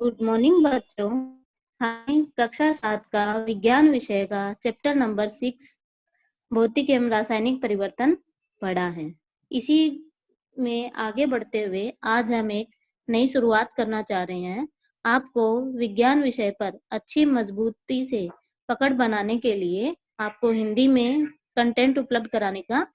Good morning बच्चों। हमने कक्षा 7 का विज्ञान विषय का चैप्टर नंबर 6 भौतिक एवं रासायनिक परिवर्तन पढ़ा है। इसी में आगे बढ़ते हुए आज हम एक नई शुरुआत करना चाह रहे हैं। आपको विज्ञान विषय पर अच्छी मजबूती से पकड़ बनाने के लिए आपको हिंदी में कंटेंट उपलब्ध कराने का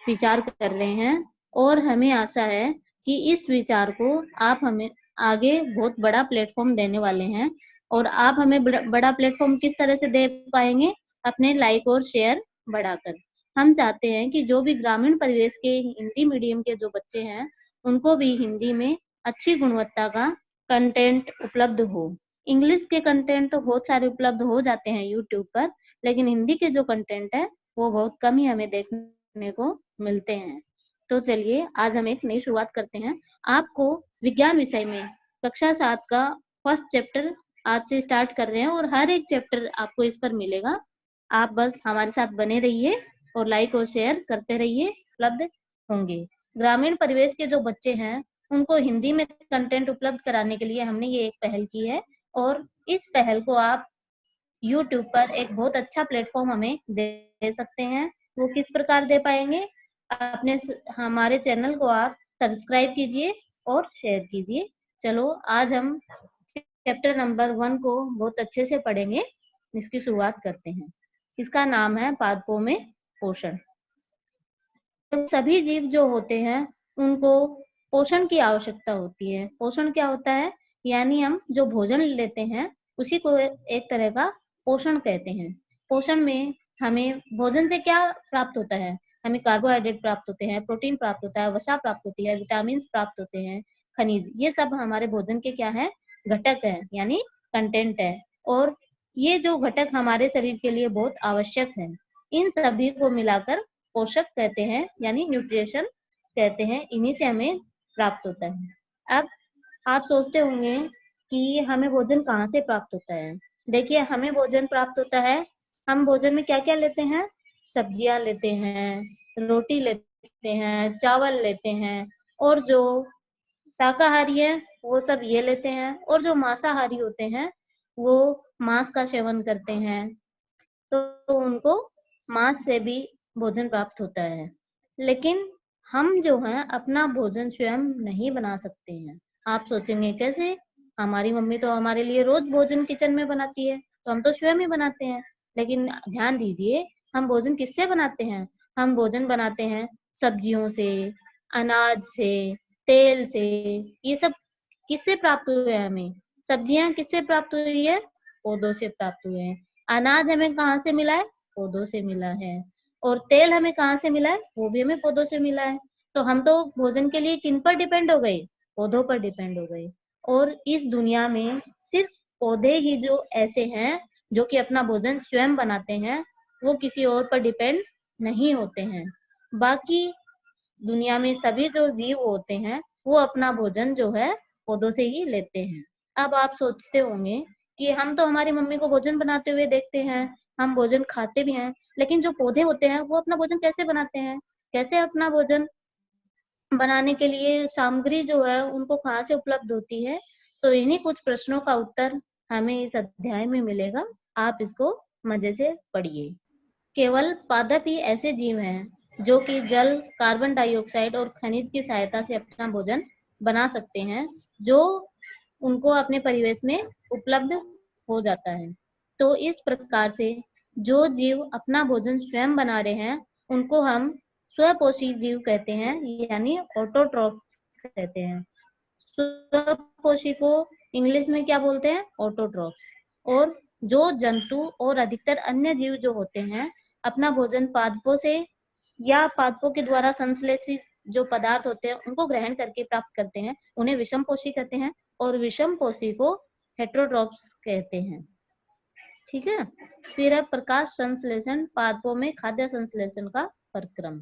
विचार कर रहे हैं और हमें आशा है कि इस विचार को आप हमें आगे बहुत बड़ा प्लेटफॉर्म देने वाले हैं। और आप हमें बड़ा प्लेटफॉर्म किस तरह से दे पाएंगे? अपने लाइक और शेयर बढ़ाकर। हम चाहते हैं कि जो भी ग्रामीण परिवेश के हिंदी मीडियम के जो बच्चे हैं उनको भी हिंदी में अच्छी गुणवत्ता का कंटेंट उपलब्ध हो। इंग्लिश के कंटेंट तो बहुत सारे उपलब्ध हो जाते हैं यूट्यूब पर, लेकिन हिंदी के जो कंटेंट है वो बहुत कम ही हमें देखने को मिलते हैं। तो चलिए आज हम एक नई शुरुआत करते हैं। आपको विज्ञान विषय में कक्षा 7 का फर्स्ट चैप्टर आज से स्टार्ट कर रहे हैं और हर एक चैप्टर आपको इस पर मिलेगा। आप बस हमारे साथ बने रहिए और लाइक और शेयर करते रहिए, उपलब्ध होंगे। ग्रामीण परिवेश के जो बच्चे हैं उनको हिंदी में कंटेंट उपलब्ध कराने के लिए हमने ये एक पहल की है और इस पहल को आप यूट्यूब पर एक बहुत अच्छा प्लेटफॉर्म हमें दे सकते हैं। वो किस प्रकार दे पाएंगे? अपने हमारे चैनल को आप सब्सक्राइब कीजिए और शेयर कीजिए। चलो आज हम चैप्टर नंबर 1 को बहुत अच्छे से पढ़ेंगे। इसकी शुरुआत करते हैं। इसका नाम है पादपों में पोषण। तो सभी जीव जो होते हैं उनको पोषण की आवश्यकता होती है। पोषण क्या होता है? यानी हम जो भोजन लेते हैं उसी को एक तरह का पोषण कहते हैं। पोषण में हमें भोजन से क्या प्राप्त होता है? हमें कार्बोहाइड्रेट प्राप्त होते हैं, प्रोटीन प्राप्त होता है, वसा प्राप्त होती है, विटामिन प्राप्त होते हैं, खनिज। ये सब हमारे भोजन के क्या है? घटक है, यानी कंटेंट है। और ये जो घटक हमारे शरीर के लिए बहुत आवश्यक है, इन सभी को मिलाकर पोषक कहते हैं, यानी न्यूट्रिशन कहते हैं। इन्हीं से हमें प्राप्त होता है। अब आप सोचते होंगे कि हमें भोजन कहाँ से प्राप्त होता है? देखिए, हमें भोजन प्राप्त होता है, हम भोजन में क्या क्या लेते हैं? सब्जियां लेते हैं, रोटी लेते हैं, चावल लेते हैं, और जो शाकाहारी है वो सब ये लेते हैं, और जो मांसाहारी होते हैं वो मांस का सेवन करते हैं। तो उनको मांस से भी भोजन प्राप्त होता है। लेकिन हम जो है अपना भोजन स्वयं नहीं बना सकते हैं। आप सोचेंगे कैसे? हमारी मम्मी तो हमारे लिए रोज भोजन किचन में बनाती है, तो हम तो स्वयं ही बनाते हैं। लेकिन ध्यान दीजिए, हम भोजन किससे बनाते हैं? हम भोजन बनाते हैं सब्जियों से, अनाज से, तेल से। ये सब किससे प्राप्त हुए हैं हमें? सब्जियां किससे प्राप्त हुई है? पौधों से प्राप्त हुए हैं। अनाज हमें कहाँ से मिला है? पौधों से मिला है। और तेल हमें कहाँ से मिला है? वो भी हमें पौधों से मिला है। तो हम तो भोजन के लिए किन पर डिपेंड हो गए? पौधों पर डिपेंड हो गए। और इस दुनिया में सिर्फ पौधे ही जो ऐसे हैं जो कि अपना भोजन स्वयं बनाते हैं, वो किसी और पर डिपेंड नहीं होते हैं। बाकी दुनिया में सभी जो जीव होते हैं वो अपना भोजन जो है पौधों से ही लेते हैं। अब आप सोचते होंगे कि हम तो हमारी मम्मी को भोजन बनाते हुए देखते हैं, हम भोजन खाते भी हैं, लेकिन जो पौधे होते हैं वो अपना भोजन कैसे बनाते हैं? कैसे अपना भोजन बनाने के लिए सामग्री जो है उनको कहाँ से उपलब्ध होती है? तो इन्हीं कुछ प्रश्नों का उत्तर हमें इस अध्याय में मिलेगा। आप इसको मजे से पढ़िए। केवल पादप ही ऐसे जीव हैं जो कि जल, कार्बन डाइऑक्साइड और खनिज की सहायता से अपना भोजन बना सकते हैं, जो उनको अपने परिवेश में उपलब्ध हो जाता है। तो इस प्रकार से जो जीव अपना भोजन स्वयं बना रहे हैं उनको हम स्वपोषी जीव कहते हैं, यानी ऑटोट्रॉफ्स कहते हैं। स्वपोषी को इंग्लिश में क्या बोलते हैं? ऑटोट्रॉफ्स। और जो जंतु और अधिकतर अन्य जीव जो होते हैं अपना भोजन पादपों से या पादपों के द्वारा संश्लेषित जो पदार्थ होते हैं उनको ग्रहण करके प्राप्त करते हैं, उन्हें विषमपोषी कहते हैं। और विषमपोषी को हेटेरोट्रॉफ्स कहते हैं। ठीक है। फिर है प्रकाश संश्लेषण, पादपों में खाद्य संश्लेषण का प्रक्रम।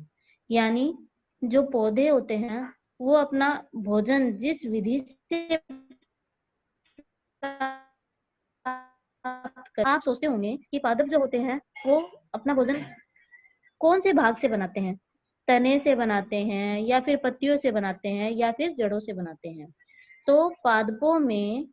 यानी जो पौधे होते हैं वो अपना भोजन जिस विधि से आप सोचते होंगे कि पादप जो होते हैं वो अपना भोजन कौन से भाग से बनाते हैं? तने से बनाते हैं, या फिर पत्तियों से बनाते हैं, या फिर जड़ों से बनाते हैं? तो पादपों में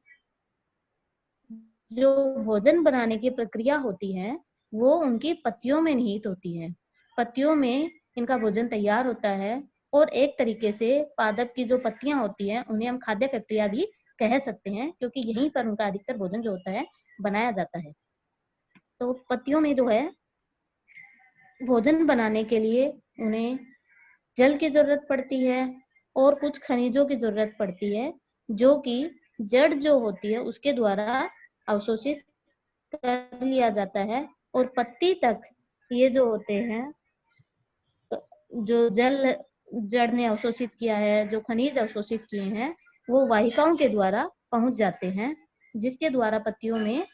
जो भोजन बनाने की प्रक्रिया होती है वो उनकी पत्तियों में निहित होती है। पत्तियों में इनका भोजन तैयार होता है और एक तरीके से पादप की जो पत्तियां होती हैं उन्हें हम खाद्य फैक्ट्रिया भी कह सकते हैं, क्योंकि यहीं पर उनका अधिकतर भोजन जो होता है बनाया जाता है। तो पत्तियों में जो है भोजन बनाने के लिए उन्हें जल की जरूरत पड़ती है और कुछ खनिजों की जरूरत पड़ती है, जो कि जड़ जो होती है उसके द्वारा अवशोषित कर लिया जाता है और पत्ती तक ये जो होते हैं, जो जल जड़ ने अवशोषित किया है, जो खनिज अवशोषित किए हैं, वो वाहिकाओं के द्वारा पहुंच जाते हैं, जिसके द्वारा पत्तियों में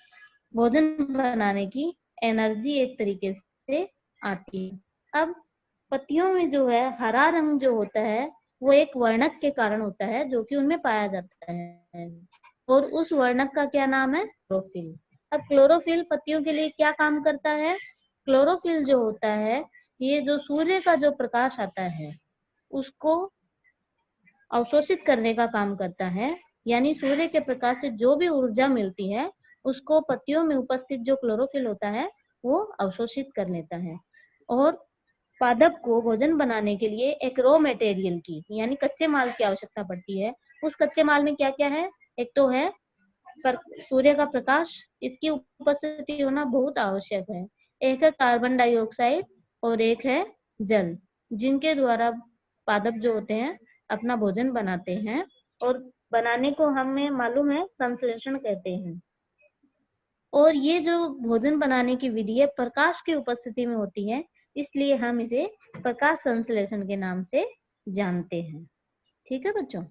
भोजन बनाने की एनर्जी एक तरीके से आती है। अब पत्तियों में जो है हरा रंग जो होता है वो एक वर्णक के कारण होता है जो कि उनमें पाया जाता है, और उस वर्णक का क्या नाम है? क्लोरोफिल। अब क्लोरोफिल पत्तियों के लिए क्या काम करता है? क्लोरोफिल जो होता है ये जो सूर्य का जो प्रकाश आता है उसको अवशोषित करने का काम करता है, यानी सूर्य के प्रकाश से जो भी ऊर्जा मिलती है उसको पत्तियों में उपस्थित जो क्लोरोफिल होता है वो अवशोषित कर लेता है। और पादप को भोजन बनाने के लिए एक रॉ मटेरियल की यानी कच्चे माल की आवश्यकता पड़ती है। उस कच्चे माल में क्या क्या है? एक तो है सूर्य का प्रकाश, इसकी उपस्थिति होना बहुत आवश्यक है। एक है कार्बन डाइऑक्साइड और एक है जल, जिनके द्वारा पादप जो होते हैं अपना भोजन बनाते हैं, और बनाने को हमें मालूम है संश्लेषण कहते हैं। और ये जो भोजन बनाने की विधि है प्रकाश की उपस्थिति में होती है, इसलिए हम इसे प्रकाश संश्लेषण के नाम से जानते हैं। ठीक है बच्चों?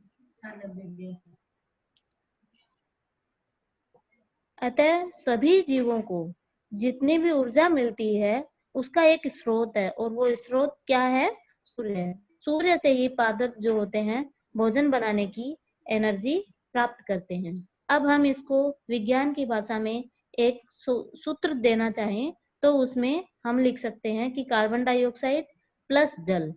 अतः सभी जीवों को जितनी भी ऊर्जा मिलती है उसका एक स्रोत है, और वो स्रोत क्या है? सूर्य है। सूर्य से ही पादप जो होते हैं भोजन बनाने की एनर्जी प्राप्त करते हैं। अब हम इसको विज्ञान की भाषा में एक सूत्र देना चाहें तो उसमें हम लिख सकते हैं कि कार्बन डाइऑक्साइड प्लस जल,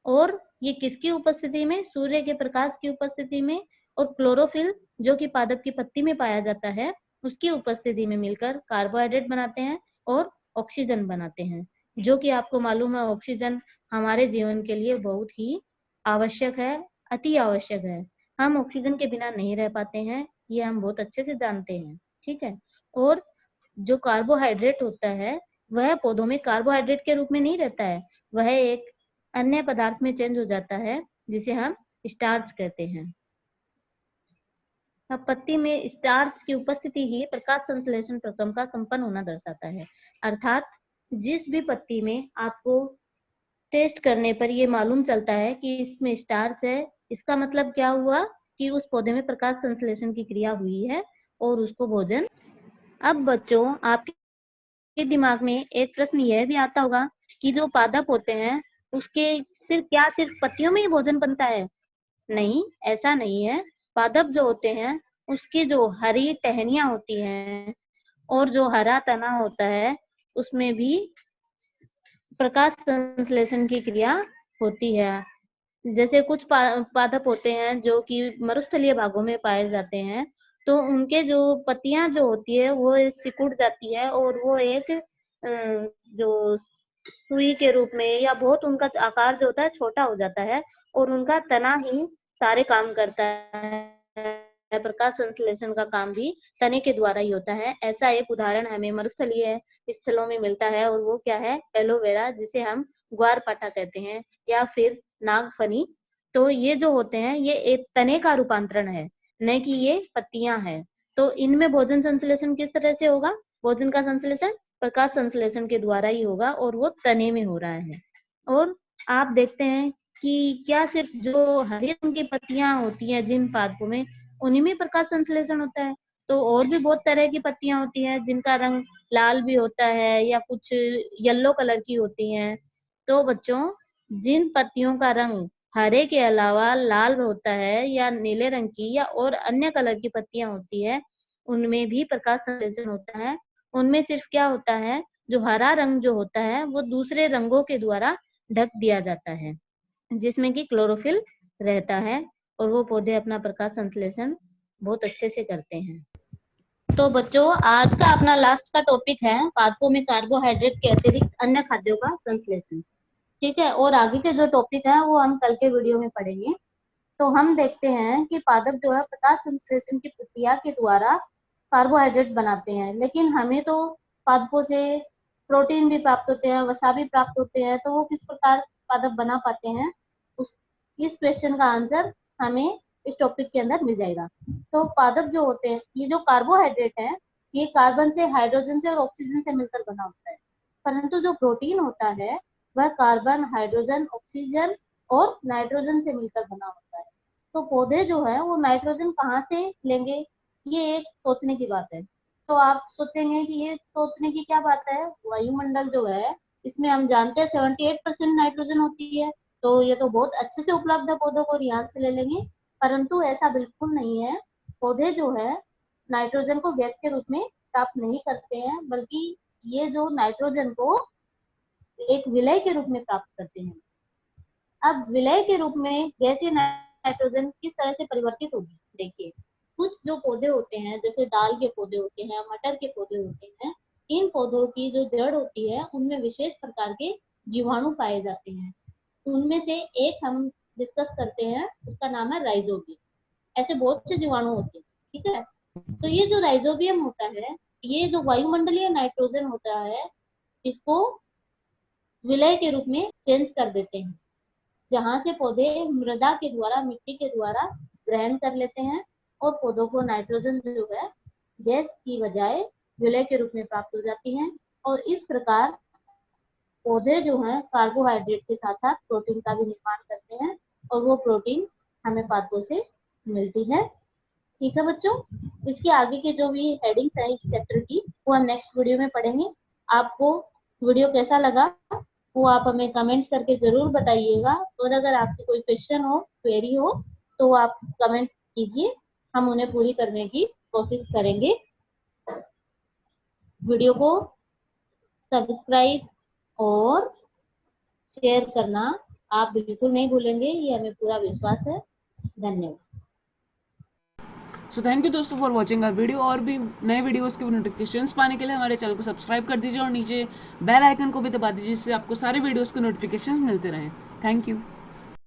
और ये किसकी उपस्थिति में? सूर्य के प्रकाश की उपस्थिति में, और क्लोरोफिल जो कि पादप की पत्ती में पाया जाता है उसकी उपस्थिति में मिलकर कार्बोहाइड्रेट बनाते हैं और ऑक्सीजन बनाते हैं, जो कि आपको मालूम है ऑक्सीजन हमारे जीवन के लिए बहुत ही आवश्यक है, अति आवश्यक है। हम ऑक्सीजन के बिना नहीं रह पाते हैं, ये हम बहुत अच्छे से जानते हैं। ठीक है? और जो कार्बोहाइड्रेट होता है वह पौधों में कार्बोहाइड्रेट के रूप में नहीं रहता है, वह एक अन्य पदार्थ में चेंज हो जाता है जिसे हम स्टार्च कहते हैं। अब पत्ती में स्टार्च की उपस्थिति ही प्रकाश संश्लेषण प्रक्रम का संपन्न होना दर्शाता है। अर्थात जिस भी पत्ती में आपको टेस्ट करने पर ये मालूम चलता है कि इसमें स्टार्च है, इसका मतलब क्या हुआ कि उस पौधे में प्रकाश संश्लेषण की क्रिया हुई है और उसको भोजन। अब बच्चों आपके दिमाग में एक प्रश्न यह भी आता होगा कि जो पादप होते हैं उसके सिर्फ पत्तियों में ही भोजन बनता है? नहीं, ऐसा नहीं है। पादप जो होते हैं उसकी जो हरी टहनियां होती हैं और जो हरा तना होता है उसमें भी प्रकाश संश्लेषण की क्रिया होती है। जैसे कुछ पादप होते हैं जो कि मरुस्थलीय भागों में पाए जाते हैं, तो उनके जो पत्तियां जो होती है वो सिकुड़ जाती है और वो एक जो सुई के रूप में या बहुत उनका आकार जो होता है छोटा हो जाता है और उनका तना ही सारे काम करता है। प्रकाश संश्लेषण का काम भी तने के द्वारा ही होता है। ऐसा एक उदाहरण हमें मरुस्थलीय स्थलों में मिलता है और वो क्या है? एलोवेरा, जिसे हम ग्वारपाठा कहते हैं या फिर नागफनी। तो ये जो होते हैं ये एक तने का रूपांतरण है, न कि ये पत्तियां हैं। तो इनमें भोजन संश्लेषण किस तरह से होगा? भोजन का संश्लेषण प्रकाश संश्लेषण के द्वारा ही होगा और वो तने में हो रहा है। और आप देखते हैं कि क्या सिर्फ जो हरे रंग की पत्तियां होती हैं जिन पादपों में, उन्हीं में प्रकाश संश्लेषण होता है? तो और भी बहुत तरह की पत्तियां होती हैं जिनका रंग लाल भी होता है या कुछ येलो कलर की होती हैं। तो बच्चों जिन पत्तियों का रंग हरे के अलावा लाल होता है या नीले रंग की या और अन्य कलर की पत्तियां होती है उनमें भी प्रकाश संश्लेषण होता है। उनमें सिर्फ क्या होता है, जो हरा रंग जो होता है वो दूसरे रंगों के द्वारा ढक दिया जाता है जिसमें कि क्लोरोफिल रहता है और वो पौधे अपना प्रकाश संश्लेषण बहुत अच्छे से करते हैं। तो बच्चों, आज का अपना लास्ट का टॉपिक है पादपों में कार्बोहाइड्रेट के अतिरिक्त अन्य खाद्यों का संश्लेषण। ठीक है, और आगे के जो टॉपिक है वो हम कल के वीडियो में पढ़ेंगे। तो हम देखते हैं कि पादप जो है प्रकाश संश्लेषण की प्रक्रिया के द्वारा कार्बोहाइड्रेट बनाते हैं, लेकिन हमें तो पादपों से प्रोटीन भी प्राप्त होते हैं, वसा भी प्राप्त होते हैं, तो वो किस प्रकार पादप बना पाते हैं, उस इस क्वेश्चन का आंसर हमें इस टॉपिक के अंदर मिल जाएगा। तो पादप जो होते हैं, ये जो कार्बोहाइड्रेट है, ये कार्बन से, हाइड्रोजन से और ऑक्सीजन से मिलकर बना होता है, परंतु जो प्रोटीन होता है वह कार्बन, हाइड्रोजन, ऑक्सीजन और नाइट्रोजन से मिलकर बना होता है। तो पौधे जो है वो नाइट्रोजन कहाँ से लेंगे, ये एक सोचने की बात है। तो आप सोचेंगे कि ये सोचने की क्या बात है, वायुमंडल जो है इसमें हम जानते हैं 78% नाइट्रोजन होती है, तो ये तो बहुत अच्छे से उपलब्ध है पौधों को, यहाँ से ले लेंगे। परंतु ऐसा बिल्कुल नहीं है। पौधे जो है नाइट्रोजन को गैस के रूप में प्राप्त नहीं करते हैं, बल्कि ये जो नाइट्रोजन को एक विलय के रूप में प्राप्त करते हैं। अब विलय के रूप में गैसीय नाइट्रोजन किस तरह से परिवर्तित होगी, देखिए। कुछ जो पौधे होते हैं, जैसे दाल के पौधे होते हैं, मटर के पौधे होते हैं, इन पौधों की जो जड़ होती है उनमें विशेष प्रकार के जीवाणु पाए जाते हैं। उनमें से एक हम डिस्कस करते हैं, उसका नाम है राइजोबियम। ऐसे बहुत से जीवाणु होते हैं, ठीक है। तो ये जो राइजोबियम होता है, ये जो वायुमंडलीय नाइट्रोजन होता है, इसको विलय के रूप में चेंज कर देते हैं, जहां से पौधे मृदा के द्वारा, मिट्टी के द्वारा ग्रहण कर लेते हैं और पौधों को नाइट्रोजन जो है गैस की बजाय विलय के रूप में प्राप्त हो जाती है। और इस प्रकार पौधे जो हैं कार्बोहाइड्रेट के साथ साथ प्रोटीन का भी निर्माण करते हैं, और वो प्रोटीन हमें पादपों से मिलती है। ठीक है बच्चों, इसके आगे के जो भी हेडिंग्स है इस चैप्टर की, वो हम नेक्स्ट वीडियो में पढ़ेंगे। आपको वीडियो कैसा लगा वो आप हमें कमेंट करके जरूर बताइएगा, और अगर आपकी कोई क्वेश्चन हो, क्वेरी हो, तो आप कमेंट कीजिए, हम उन्हें पूरी करने की कोशिश करेंगे। वीडियो को सब्सक्राइब और शेयर करना आप बिल्कुल नहीं भूलेंगे, ये हमें पूरा विश्वास है। धन्यवाद। सो थैंक यू दोस्तों फॉर वॉचिंग आवर वीडियो। और भी नए वीडियोस के नोटिफिकेशंस पाने के लिए हमारे चैनल को सब्सक्राइब कर दीजिए और नीचे बेल आइकन को भी दबा दीजिए, जिससे आपको सारे वीडियोस के नोटिफिकेशंस मिलते रहें। Thank you.